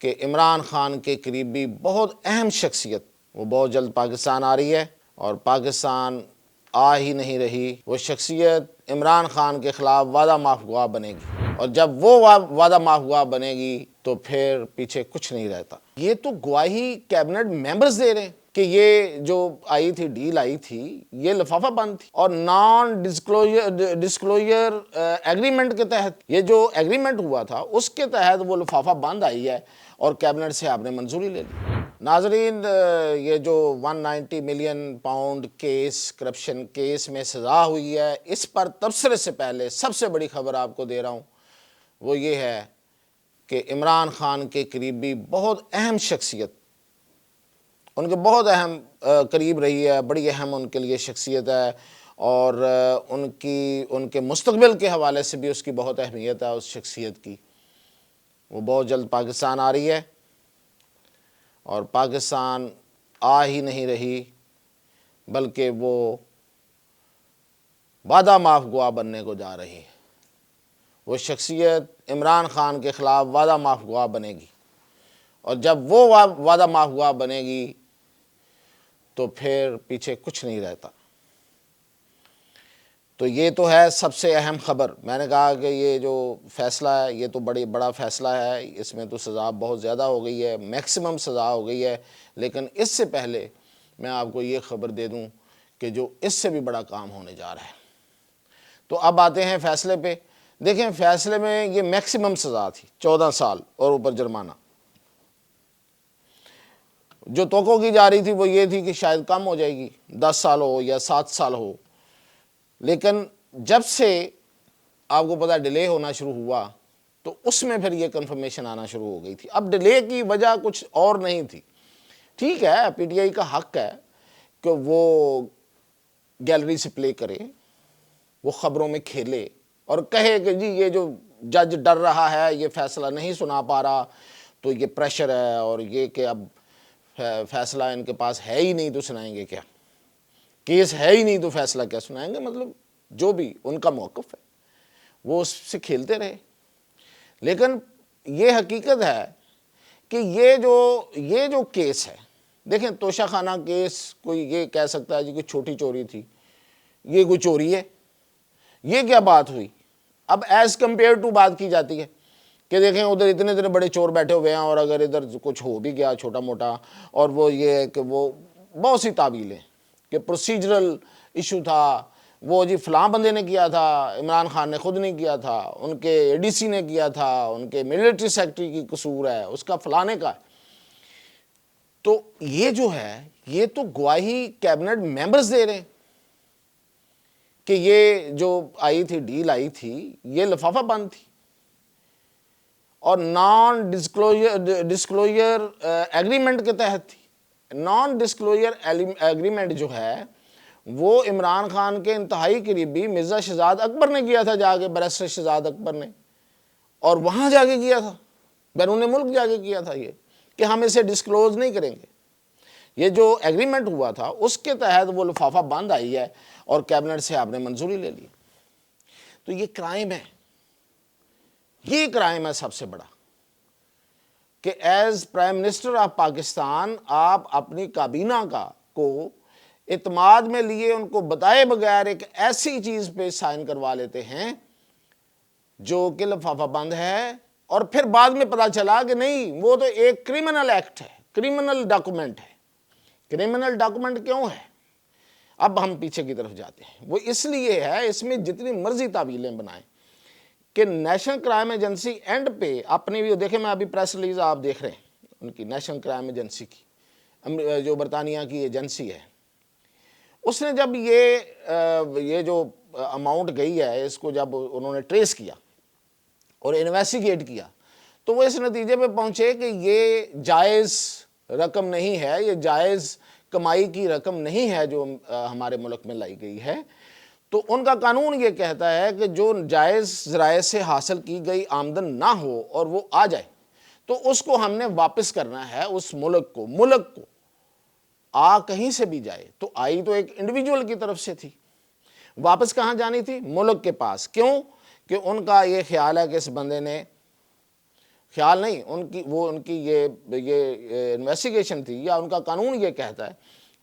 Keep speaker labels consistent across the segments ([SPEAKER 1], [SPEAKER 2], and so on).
[SPEAKER 1] کہ عمران خان کے قریبی بہت اہم شخصیت وہ بہت جلد پاکستان آ رہی ہے اور پاکستان آ ہی نہیں رہی۔ وہ شخصیت عمران خان کے خلاف وعدہ معاف گواہ بنے گی، اور جب وہ وعدہ معاف گواہ بنے گی تو پھر پیچھے کچھ نہیں رہتا۔ یہ تو گواہی کیبنٹ ممبرز دے رہے ہیں کہ یہ جو آئی تھی ڈیل آئی تھی یہ لفافہ بند تھی، اور نان ڈسکلوجر ایگریمنٹ کے تحت یہ جو ایگریمنٹ ہوا تھا اس کے تحت وہ لفافہ بند آئی ہے اور کیبنٹ سے آپ نے منظوری لے لی۔ ناظرین، یہ جو 190 million pound case corruption case میں سزا ہوئی ہے، اس پر تبصرے سے پہلے سب سے بڑی خبر آپ کو دے رہا ہوں، وہ یہ ہے کہ عمران خان کے قریبی بہت اہم شخصیت، ان کے بہت اہم قریب رہی ہے، بڑی اہم ان کے لیے شخصیت ہے، اور ان کے مستقبل کے حوالے سے بھی اس کی بہت اہمیت ہے اس شخصیت کی۔ وہ بہت جلد پاکستان آ رہی ہے اور پاکستان آ ہی نہیں رہی، بلکہ وہ وعدہ معاف گواہ بننے کو جا رہی ہے۔ وہ شخصیت عمران خان کے خلاف وعدہ معاف گواہ بنے گی، اور جب وہ وعدہ معاف گواہ بنے گی تو پھر پیچھے کچھ نہیں رہتا۔ تو یہ تو ہے سب سے اہم خبر۔ میں نے کہا کہ یہ جو فیصلہ ہے یہ تو بڑا فیصلہ ہے، اس میں تو سزا بہت زیادہ ہو گئی ہے، میکسیمم سزا ہو گئی ہے، لیکن اس سے پہلے میں آپ کو یہ خبر دے دوں کہ جو اس سے بھی بڑا کام ہونے جا رہا ہے۔ تو اب آتے ہیں فیصلے پہ۔ دیکھیں، فیصلے میں یہ میکسیمم سزا تھی 14 سال اور اوپر جرمانہ۔ جو توقع کی جا رہی تھی وہ یہ تھی کہ شاید کم ہو جائے گی، 10 سال ہو یا 7 سال ہو، لیکن جب سے آپ کو پتہ ڈیلے ہونا شروع ہوا تو اس میں پھر یہ کنفرمیشن آنا شروع ہو گئی تھی۔ اب ڈیلے کی وجہ کچھ اور نہیں تھی۔ ٹھیک ہے، پی ٹی آئی کا حق ہے کہ وہ گیلری سے پلے کرے، وہ خبروں میں کھیلے اور کہے کہ جی یہ جو جج ڈر رہا ہے، یہ فیصلہ نہیں سنا پا رہا، تو یہ پریشر ہے، اور یہ کہ اب فیصلہ ان کے پاس ہے ہی نہیں تو سنائیں گے کیا، کیس ہے ہی نہیں تو فیصلہ کیا سنائیں گے، مطلب جو بھی ان کا موقف ہے وہ اس سے کھیلتے رہے۔ لیکن یہ حقیقت ہے کہ یہ جو کیس ہے، دیکھیں توشہ خانہ کیس، کوئی یہ کہہ سکتا ہے جی کوئی چھوٹی چوری تھی، یہ کوئی چوری ہے، یہ کیا بات ہوئی؟ اب ایز کمپیئر ٹو بات کی جاتی ہے کہ دیکھیں ادھر اتنے بڑے چور بیٹھے ہوئے ہیں، اور اگر ادھر کچھ ہو بھی گیا چھوٹا موٹا، اور وہ یہ ہے کہ وہ بہت سی تعویلیں کہ پروسیجرل ایشو تھا، وہ جی فلاں بندے نے کیا تھا، عمران خان نے خود نہیں کیا تھا، ان کے اے ڈی سی نے کیا تھا، ان کے ملٹری سیکرٹری کی قصور ہے، اس کا فلانے کا ہے۔ تو یہ جو ہے یہ تو گواہی کیبنٹ ممبرز دے رہے ہیں کہ یہ جو آئی تھی ڈیل آئی تھی یہ لفافہ بند تھی، اور نان ڈسکلوجر ایگریمنٹ کے تحت تھی۔ نان ڈسکلوجر ایگریمنٹ جو ہے وہ عمران خان کے انتہائی قریبی مرزا شہزاد اکبر نے کیا تھا، جا کے بیرسٹر شہزاد اکبر نے، اور وہاں جا کے کیا تھا، بیرون ملک جا کے کیا تھا یہ کہ ہم اسے ڈسکلوز نہیں کریں گے۔ یہ جو ایگریمنٹ ہوا تھا اس کے تحت وہ لفافہ بند آئی ہے اور کیبنٹ سے آپ نے منظوری لے لی۔ تو یہ کرائم ہے، یہ کرائم ہے سب سے بڑا کہ as prime minister of Pakistan آپ اپنی کابینہ کو اعتماد میں لیے ان کو بتائے بغیر ایک ایسی چیز پہ سائن کروا لیتے ہیں جو کہ لفافہ بند ہے، اور پھر بعد میں پتہ چلا کہ نہیں وہ تو ایک کرمنل ایکٹ ہے، کرمنل ڈاکومنٹ ہے۔ کرمنل ڈاکومنٹ کیوں ہے؟ اب ہم پیچھے کی طرف جاتے ہیں۔ وہ اس لیے ہے، اس میں جتنی مرضی تعویلیں بنائیں، کہ نیشنل کرائم ایجنسی اینڈ پہ اپنی بھی دیکھیں، میں ابھی پریس ریلیز آپ دیکھ رہے ہیں ان کی نیشنل کرائم ایجنسی کی، جو برطانیہ کی ایجنسی ہے، اس نے جب یہ جو اماؤنٹ گئی ہے اس کو جب انہوں نے ٹریس کیا اور انویسٹیگیٹ کیا تو وہ اس نتیجے پہ پہنچے کہ یہ جائز رقم نہیں ہے، یہ جائز کمائی کی رقم نہیں ہے جو ہمارے ملک میں لائی گئی ہے۔ تو ان کا قانون یہ کہتا ہے کہ جو جائز ذرائع سے حاصل کی گئی آمدن نہ ہو اور وہ آ جائے تو اس کو ہم نے واپس کرنا ہے اس ملک کو آ کہیں سے بھی جائے۔ تو آئی تو ایک انڈیویجول کی طرف سے تھی، واپس کہاں جانی تھی؟ ملک کے پاس۔ کیوں کہ ان کا یہ خیال ہے کہ اس بندے نے خیال نہیں ان کی یہ انویسٹیگیشن تھی، یا ان کا قانون یہ کہتا ہے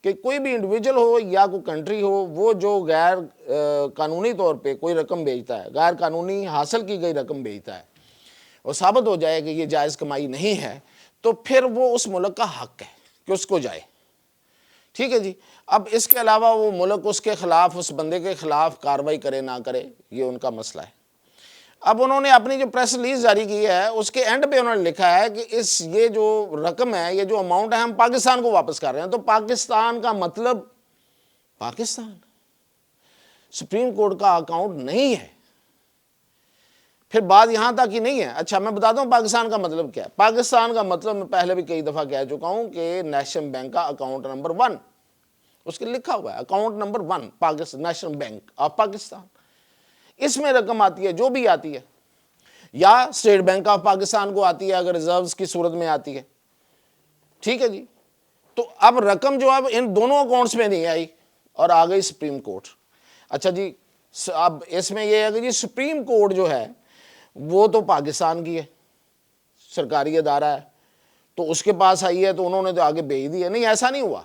[SPEAKER 1] کہ کوئی بھی انڈیویجول ہو یا کوئی کنٹری ہو، وہ جو غیر قانونی طور پہ کوئی رقم بھیجتا ہے، غیر قانونی حاصل کی گئی رقم بھیجتا ہے، اور ثابت ہو جائے کہ یہ جائز کمائی نہیں ہے، تو پھر وہ اس ملک کا حق ہے کہ اس کو جائے. ٹھیک ہے جی. اب اس کے علاوہ وہ ملک اس کے خلاف، اس بندے کے خلاف کارروائی کرے نہ کرے، یہ ان کا مسئلہ ہے. اب انہوں نے اپنی جو پریس ریلیز جاری کی ہے، اس کے اینڈ پہ انہوں نے لکھا ہے کہ یہ جو رقم ہے، یہ جو اماؤنٹ ہے، ہم پاکستان کو واپس کر رہے ہیں. تو پاکستان کا مطلب پاکستان، سپریم کورٹ کا اکاؤنٹ نہیں ہے. پھر بات یہاں تک ہی نہیں ہے. اچھا میں بتاتا ہوں پاکستان کا مطلب کیا ہے. پاکستان کا مطلب میں پہلے بھی کئی دفعہ کہہ چکا ہوں کہ نیشنل بینک کا اکاؤنٹ نمبر 1، اس کے لکھا ہوا ہے account number 1 national bank of Pakistan. اس میں رقم آتی ہے جو بھی آتی ہے، یا اسٹیٹ بینک آف پاکستان کو آتی ہے اگر ریزروز کی صورت میں آتی ہے. ٹھیک ہے جی. تو اب رقم جو اب ان دونوں اکاؤنٹس میں نہیں آئی اور آ گئی سپریم کورٹ. اچھا جی، اب اس میں یہ ہے کہ جی سپریم کورٹ جو ہے وہ تو پاکستان کی ہے، سرکاری ادارہ ہے، تو اس کے پاس آئی ہے تو انہوں نے تو آگے بھیج دی ہے. نہیں، ایسا نہیں ہوا.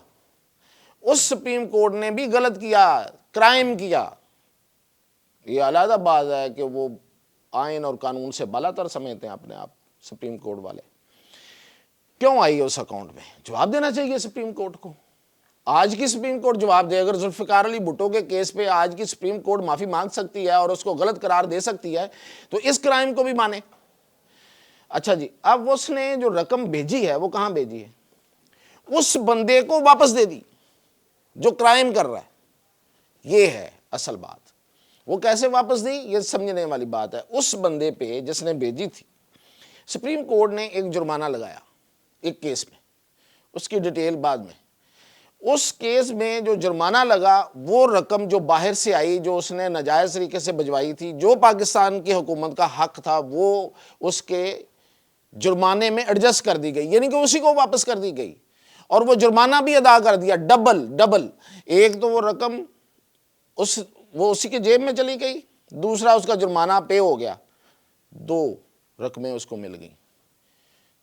[SPEAKER 1] اس سپریم کورٹ نے بھی غلط کیا، کرائم کیا. یہ علیحدہ بات ہے کہ وہ آئین اور قانون سے بالا تر سمجھتے ہیں اپنے آپ سپریم کورٹ والے. کیوں آئی ہے اس اکاؤنٹ میں؟ جواب دینا چاہیے سپریم کورٹ کو. آج کی سپریم کورٹ جواب دے. اگر ذوالفقار علی بھٹو کے کیس پہ آج کی سپریم کورٹ معافی مانگ سکتی ہے اور اس کو غلط قرار دے سکتی ہے تو اس کرائم کو بھی مانے. اچھا جی، اب اس نے جو رقم بھیجی ہے وہ کہاں بھیجی ہے؟ اس بندے کو واپس دے دی جو کرائم کر رہا ہے. یہ ہے اصل بات. وہ کیسے واپس دی یہ سمجھنے والی بات ہے. اس بندے پہ جس نے بھیجی تھی، سپریم کورٹ نے ایک جرمانہ لگایا ایک کیس میں، اس کی ڈیٹیل بعد میں. اس کیس میں جو جرمانہ لگا، وہ رقم جو باہر سے آئی، جو اس نے ناجائز طریقے سے بھجوائی تھی، جو پاکستان کی حکومت کا حق تھا، وہ اس کے جرمانے میں ایڈجسٹ کر دی گئی، یعنی کہ اسی کو واپس کر دی گئی. اور وہ جرمانہ بھی ادا کر دیا ڈبل. ایک تو وہ رقم وہ اسی کے جیب میں چلی گئی، دوسرا اس کا جرمانہ پے ہو گیا. 2 رقمیں اس کو مل گئیں.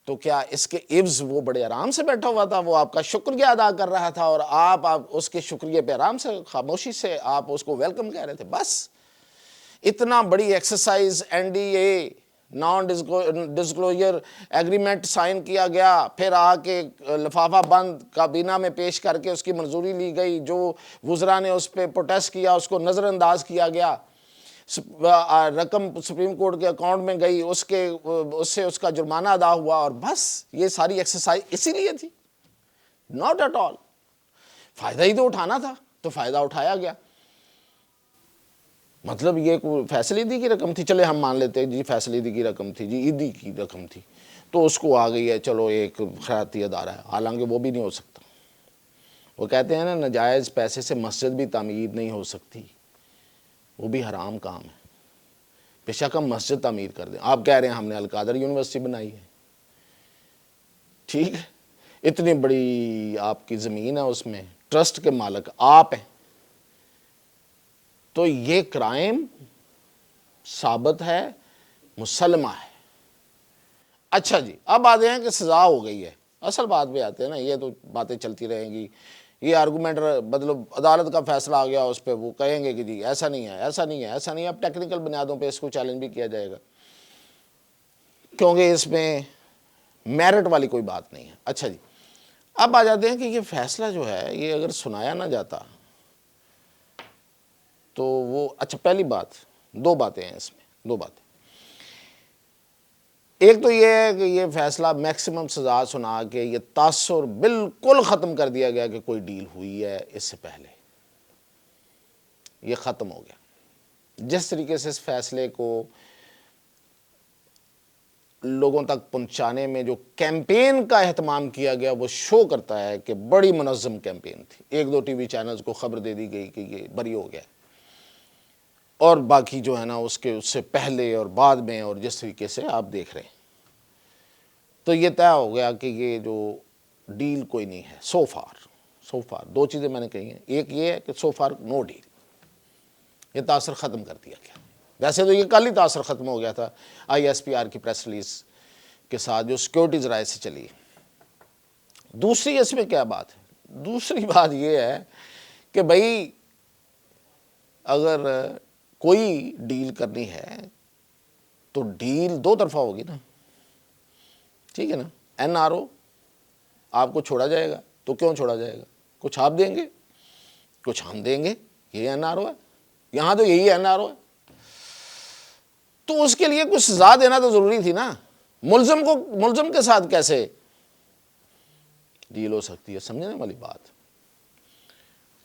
[SPEAKER 1] تو کیا اس کے عوض وہ بڑے آرام سے بیٹھا ہوا تھا؟ وہ آپ کا شکریہ ادا کر رہا تھا اور آپ اس کے شکریہ پہ آرام سے، خاموشی سے آپ اس کو ویلکم کہہ رہے تھے. بس اتنا بڑی exercise NDA non disclosure agreement sign کیا گیا، پھر آ کے لفافہ بند کابینہ میں پیش کر کے اس کی منظوری لی گئی. جو وزراء نے اس پہ پروٹیسٹ کیا اس کو نظر انداز کیا گیا. رقم سپریم کورٹ کے اکاؤنٹ میں گئی، اس سے اس کا جرمانہ ادا ہوا، اور بس یہ ساری ایکسرسائز اسی لیے تھی. Not at all. فائدہ ہی تو اٹھانا تھا تو فائدہ اٹھایا گیا. مطلب یہ کوئی فیصلے کی رقم تھی، چلے ہم مان لیتے ہیں جی فیصلے کی رقم تھی، جی عیدی کی رقم تھی، تو اس کو آ گئی ہے چلو ایک خیراتی ادارہ ہے. حالانکہ وہ بھی نہیں ہو سکتا. وہ کہتے ہیں نا ناجائز پیسے سے مسجد بھی تعمیر نہیں ہو سکتی، وہ بھی حرام کام ہے. بے شک ہم مسجد تعمیر کر دیں. آپ کہہ رہے ہیں ہم نے القادر یونیورسٹی بنائی ہے، ٹھیک ہے، اتنی بڑی آپ کی زمین ہے، اس میں ٹرسٹ کے مالک آپ ہیں، تو یہ کرائم ثابت ہے، مسلمہ ہے. اچھا جی، اب آتے ہیں کہ سزا ہو گئی ہے. اصل بات پہ آتے ہیں نا، یہ تو باتیں چلتی رہیں گی. یہ آرگومنٹ مطلب عدالت کا فیصلہ آ گیا اس پہ، وہ کہیں گے کہ جی ایسا نہیں ہے، ایسا نہیں ہے، ایسا نہیں ہے. اب ٹیکنیکل بنیادوں پہ اس کو چیلنج بھی کیا جائے گا کیونکہ اس میں میرٹ والی کوئی بات نہیں ہے. اچھا جی، اب آ جاتے ہیں کہ یہ فیصلہ جو ہے یہ اگر سنایا نہ جاتا تو وہ اچھا پہلی بات، 2 باتیں ہیں اس میں، 2 باتیں. ایک تو یہ ہے کہ یہ فیصلہ میکسیمم سزا سنا کے یہ تاثر بالکل ختم کر دیا گیا کہ کوئی ڈیل ہوئی ہے اس سے پہلے. یہ ختم ہو گیا. جس طریقے سے اس فیصلے کو لوگوں تک پہنچانے میں جو کیمپین کا اہتمام کیا گیا وہ شو کرتا ہے کہ بڑی منظم کیمپین تھی. 1-2 ٹی وی چینلز کو خبر دے دی گئی کہ یہ بری ہو گیا، اور باقی جو ہے نا اس سے پہلے اور بعد میں اور جس طریقے سے آپ دیکھ رہے ہیں، تو یہ طے ہو گیا کہ یہ جو ڈیل کوئی نہیں ہے. سو فار 2 چیزیں میں نے کہی ہیں. ایک یہ ہے کہ سو فار نو ڈیل، یہ تاثر ختم کر دیا گیا. ویسے تو یہ کل ہی تاثر ختم ہو گیا تھا ISPR کی پریس ریلیز کے ساتھ جو سیکورٹیز رائے سے چلی. دوسری اس میں کیا بات ہے؟ دوسری بات یہ ہے کہ بھائی اگر کوئی ڈیل کرنی ہے تو ڈیل دو طرفہ ہوگی نا. ٹھیک ہے نا. این آر او آپ کو چھوڑا جائے گا تو کیوں چھوڑا جائے گا؟ کچھ آپ دیں گے کچھ ہم دیں گے, یہ این آر او ہے. یہاں تو یہی این آر او ہے. تو اس کے لیے کچھ سزا دینا تو ضروری تھی نا. ملزم کے ساتھ کیسے ڈیل ہو سکتی ہے؟ سمجھنے والی بات.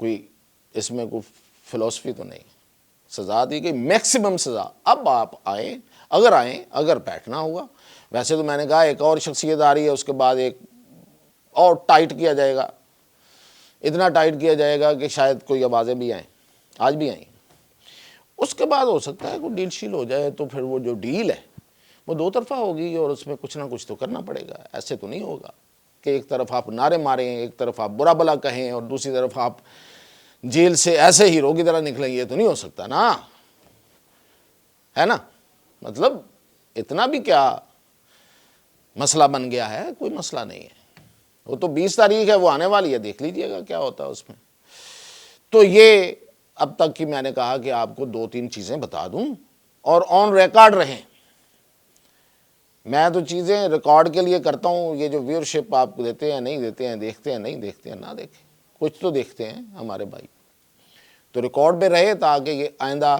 [SPEAKER 1] کوئی اس میں کوئی فلسفی تو نہیں. سزا دی گئی میکسیمم سزا. اب آپ اگر بیٹھنا ہوگا. ویسے تو میں نے کہا ایک اور شخصیت آ رہی ہے, اس کے بعد ایک اور ٹائٹ کیا جائے گا. اتنا ٹائٹ کیا جائے گا کہ شاید کوئی آوازیں بھی آئیں, آج بھی آئیں. اس کے بعد ہو سکتا ہے کوئی ڈیل شیل ہو جائے تو پھر وہ جو ڈیل ہے وہ دو طرفہ ہوگی اور اس میں کچھ نہ کچھ تو کرنا پڑے گا. ایسے تو نہیں ہوگا کہ ایک طرف آپ نعرے ماریں, ایک طرف آپ برا بلا کہیں اور دوسری طرف آپ جیل سے ایسے ہیرو کی طرح نکلیں. یہ تو نہیں ہو سکتا نا, ہے نا. مطلب اتنا بھی کیا مسئلہ بن گیا ہے؟ کوئی مسئلہ نہیں ہے. وہ تو 20 تاریخ ہے, وہ آنے والی ہے, دیکھ لیجئے گا کیا ہوتا ہے اس میں. تو یہ اب تک کی میں نے کہا کہ آپ کو 2-3 چیزیں بتا دوں اور آن ریکارڈ رہیں. میں تو چیزیں ریکارڈ کے لیے کرتا ہوں. یہ جو ویورشپ آپ کو دیتے ہیں نہیں دیتے ہیں, دیکھتے ہیں نہیں دیکھتے ہیں, نہ دیکھیں, کچھ تو دیکھتے ہیں ہمارے بھائی. تو ریکارڈ پہ رہے تاکہ یہ آئندہ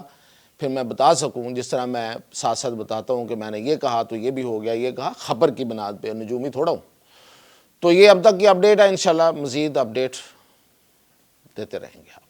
[SPEAKER 1] پھر میں بتا سکوں. جس طرح میں ساتھ ساتھ بتاتا ہوں کہ میں نے یہ کہا تو یہ بھی ہو گیا, یہ کہا خبر کی بنیاد پہ, نجومی تھوڑا ہوں. تو یہ اب تک کی اپڈیٹ ہے. انشاءاللہ مزید اپڈیٹ دیتے رہیں گے آپ.